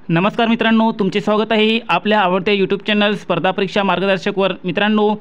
नमस्कार मित्रांनो, तुमचे स्वागत आहे आपल्या आवडत्या यूट्यूब चॅनल स्पर्धा परीक्षा मार्गदर्शकवर। मित्रांनो,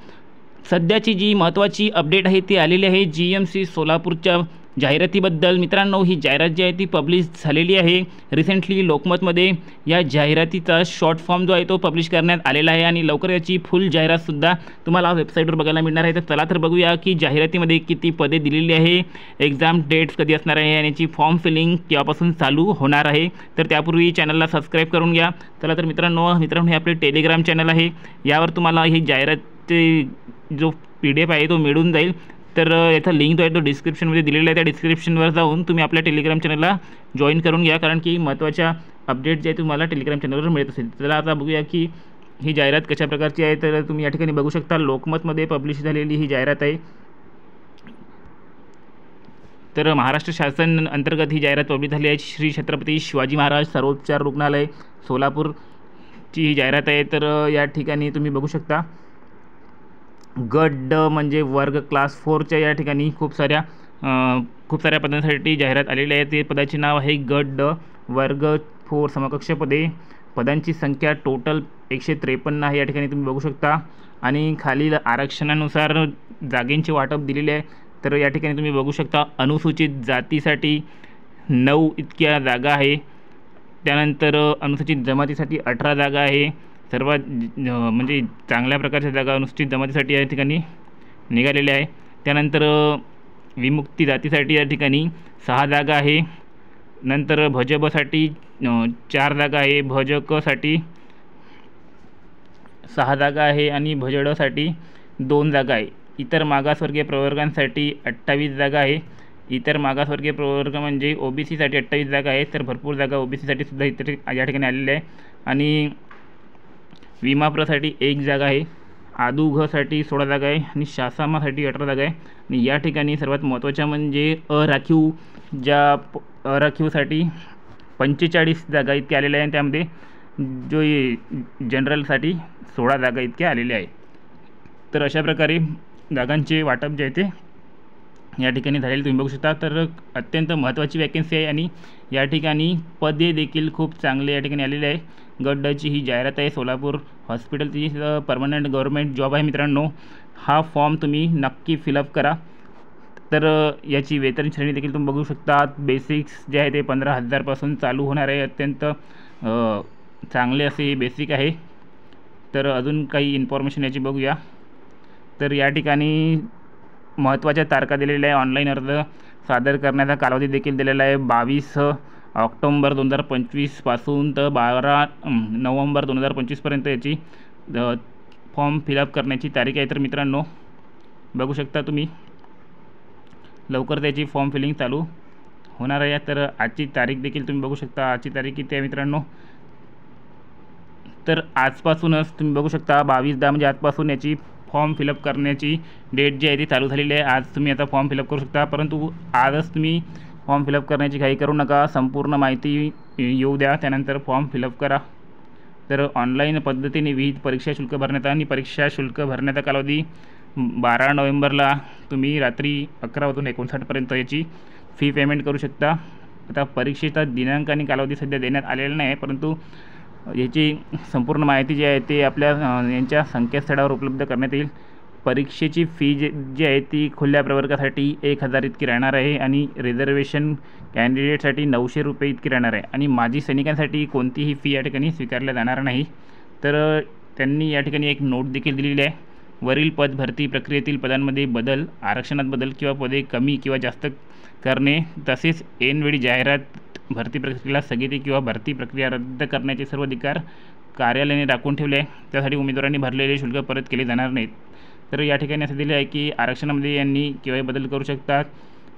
सध्याची जी महत्त्वाची अपडेट आहे ती आलेली आहे GMC सोलापूरच्या जाहिरातीबद्दल। मित्रांनो, ही जाहिरात जी आहे ती पब्लिश झालेली आहे रिसेंटली लोकमतमध्ये। या जाहिरातीचा शॉर्ट फॉर्म जो आहे तो पब्लिश करण्यात आलेला आहे आणि लवकर याची फुल जाहिरातसुद्धा तुम्हाला वेबसाईटवर बघायला मिळणार आहे। तर चला तर बघूया की जाहिरातीमध्ये किती पदे दिलेली आहे, एक्झाम डेट्स कधी असणार आहे आणि याची फॉर्म फिलिंग केव्हापासून चालू होणार आहे। तर त्यापूर्वी चॅनलला सबस्क्राईब करून घ्या। चला तर मित्रांनो हे आपले टेलिग्राम चॅनल आहे, यावर तुम्हाला ही जाहिरातची जो PDF आहे तो मिळून जाईल। तर याचा लिंक जो आहे तो डिस्क्रिप्शनमध्ये दिलेला आहे, त्या डिस्क्रिप्शनवर जाऊन तुम्ही आपल्या टेलिग्राम चॅनलला जॉईन करून घ्या, कारण की महत्त्वाच्या अपडेट जे आहे तुम्हाला टेलिग्राम चॅनलवर मिळत असेल। चला आता बघूया की ही जाहिरात कशा प्रकारची आहे। तर तुम्ही या ठिकाणी बघू शकता, लोकमतमध्ये पब्लिश झालेली ही जाहिरात आहे। तर महाराष्ट्र शासन अंतर्गत ही जाहिरात पब्लिश झाली आहे। श्री छत्रपती शिवाजी महाराज सर्वोपचार रुग्णालय सोलापूरची ही जाहिरात आहे। तर या ठिकाणी तुम्ही बघू शकता, गट ड म्हणजे वर्ग क्लास 4च्या या ठिकाणी खूप साऱ्या पदांसाठी जाहिरात आलेली आहे। ते पदाचे नाव आहे गट ड वर्ग 4 समकक्ष पदे। पदांची संख्या टोटल 153 आहे या ठिकाणी तुम्ही बघू शकता। आणि खालील आरक्षणानुसार जागेंचे वाटप दिलेले आहे। तर या ठिकाणी तुम्ही बघू शकता, अनुसूचित जातीसाठी 9 इतक्या जागा आहे। त्यानंतर अनुसूचित जमातीसाठी 18 जागा आहे। सर्वात म्हणजे चांगल्या प्रकारच्या जागा अनुसूचित जमातीसाठी या ठिकाणी निघालेल्या आहे। त्यानंतर विमुक्ती जातीसाठी या ठिकाणी 6 जागा आहे। नंतर भजबसाठी 4 जागा आहे, भजकसाठी 6 जागा आहे आणि भजडसाठी 2 जागा आहे। इतर मागासवर्गीय प्रवर्गांसाठी 28 जागा आहे। इतर मागासवर्गीय प्रवर्ग म्हणजे OBCसाठी 28 जागा आहे। तर भरपूर जागा OBCसाठी सुद्धा इतर या ठिकाणी आलेल्या आहे। आणि विमाप्रसाठी 1 जागा आहे, आदुघसाठी 16 जागा आहे आणि शासमासाठी 18 जागा आहे। आणि या ठिकाणी सर्वात महत्त्वाच्या म्हणजे अराखीवसाठी 45 जागा इतक्या आलेल्या आहे। त्यामध्ये जो जनरलसाठी 16 जागा इतक्या आलेल्या आहे। तर अशा प्रकारे जागांचे वाटप जे आहे ते या ठिकाणी झालेले तुम्ही बघू शकता। तर अत्यंत महत्त्वाची वॅकन्सी आहे आणि या ठिकाणी पदे देखील खूप चांगले या ठिकाणी आलेले आहे। गट डची ही जाहिरात आहे, सोलापूर हॉस्पिटलची परमनंट गव्हर्नमेंट जॉब आहे। मित्रांनो, हा फॉर्म तुम्ही नक्की फिलअप करा। तर याची वेतन श्रेणी देखील तुम्ही बघू शकता। बेसिक्स जे आहे ते 15,000 पासून चालू होणार आहे। अत्यंत चांगले असे बेसिक आहे। तर अजून काही इन्फॉर्मेशन याची बघूया। तर या ठिकाणी महत्त्वाच्या तारखा दिलेल्या आहे। ऑनलाईन अर्ज सादर करण्याचा कालावधी देखील दिलेला आहे, 22 ऑक्टोबर 2025 पासून तर 12 नोव्हेंबर 2025 पर्यंत याची फॉर्म फिलअप करण्याची तारीख आहे। तर मित्रांनो बघू शकता तुम्ही, लवकर त्याची फॉर्म फिलिंग चालू होणार आहे। तर आजची तारीख देखील तुम्ही बघू शकता, आजची तारीख किती आहे मित्रांनो। तर आजपासूनच तुम्ही बघू शकता 22/10 म्हणजे आजपासून याची फॉर्म फिलअप करण्याची डेट जी आहे ती चालू झालेली आहे। आज तुम्ही आता फॉर्म फिलअप करू शकता, परंतु आजच तुम्ही फॉर्म फिलअप करण्याची घाई करू नका। संपूर्ण माहिती येऊ द्या, त्यानंतर फॉर्म फिलअप करा। तर ऑनलाईन पद्धतीने विविध परीक्षा शुल्क भरण्याचा आणि परीक्षा शुल्क भरण्याचा कालावधी 12 नोव्हेंबरला तुम्ही रात्री 11 वाजून 59 पर्यंत याची फी पेमेंट करू शकता। आता परीक्षेचा दिनांक आणि कालावधी सध्या देण्यात आलेला नाही, परंतु याची संपूर्ण माहिती जी आहे ते आपल्या यांच्या संकेतस्थळावर उपलब्ध करण्यात येईल। परीक्षेची फी जी आहे ती खुल्या प्रवर्गासाठी 1000 इतकी राहणार आहे आणि रिझर्वेशन कॅन्डिडेटसाठी 900 रुपये इतकी राहणार आहे। आणि माजी सैनिकांसाठी कोणतीही फी या ठिकाणी स्वीकारल्या जाणार नाही। तर त्यांनी या ठिकाणी एक नोट देखील दिलेली आहे, वरील पद भरती प्रक्रियेतील पदांमध्ये बदल, आरक्षणात बदल किंवा पदे कमी किंवा जास्त करणे, तसेच ऐनवेळी जाहिरात, भरती प्रक्रियेला स्थगिती किंवा भरती प्रक्रिया रद्द करण्याचे सर्व अधिकार कार्यालयाने राखून ठेवले आहे। त्यासाठी उमेदवारांनी भरलेले शुल्क परत केले जाणार नाहीत। तर या ठिकाणी असं दिले आहे की आरक्षणामध्ये यांनी केव्हाही बदल करू शकतात,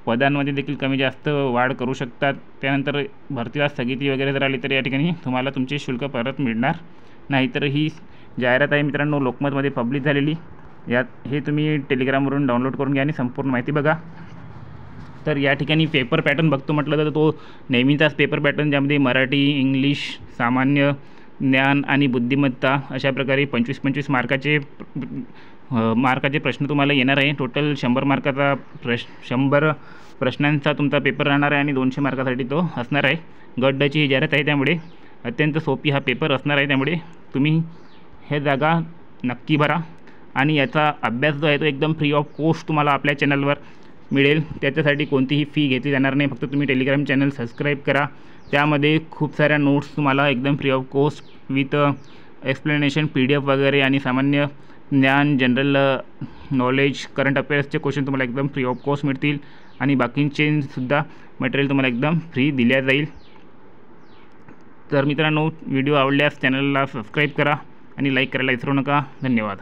पदांमध्ये देखील कमी जास्त वाढ करू शकतात। त्यानंतर भरतीला स्थगिती वगैरे जर आली तर या ठिकाणी तुम्हाला तुमचे शुल्क परत मिळणार नाही। तर ही जाहिरात आहे मित्रांनो लोकमतमध्ये पब्लिश झालेली, हे तुम्ही टेलिग्रामवरून डाउनलोड करून घ्या आणि संपूर्ण माहिती बघा। तर या ठिकाणी पेपर पॅटर्न बघतो म्हटलं तर तो नेहमीचाच पेपर पॅटर्न, ज्यामध्ये मराठी, इंग्लिश, सामान्य ज्ञान आणि बुद्धिमत्ता अशा प्रकारे 25-25 मार्काचे प्रश्न तुम्हाला येणार आहे। टोटल 100 मार्काचा 100 प्रश्नांचा तुमचा पेपर राहणार आहे आणि 200 मार्कासाठी तो असणार आहे। गट डची ही जाहिरात आहे, त्यामुळे अत्यंत सोपी हा पेपर असणार आहे, त्यामुळे तुम्ही हे जागा नक्की भरा आणि याचा अभ्यास जो आहे तो एकदम फ्री ऑफ कॉस्ट तुम्हाला आपल्या चॅनलवर मिळेल. त्याच्यासाठी कोणतीही फी घेतली जाणार नाही. फक्त तुम्ही टेलिग्राम चॅनल सबस्क्राईब करा. त्यामध्ये खूप साऱ्या नोट्स तुम्हाला एकदम free of cost with explanation PDF वगैरे आणि सामान्य ज्ञान, जनरल नॉलेज, करंट अफेअर्सचे क्वेश्चन तुम्हाला एकदम फ्री ऑफ कॉस्ट मिळतील आणि बाकींचे सुद्धा मटेरियल तुम्हाला एकदम फ्री दिल्या जाईल. तर मित्रांनो, व्हिडिओ आवडल्यास चॅनलला सबस्क्राईब करा आणि लाईक करायला विसरू नका. धन्यवाद.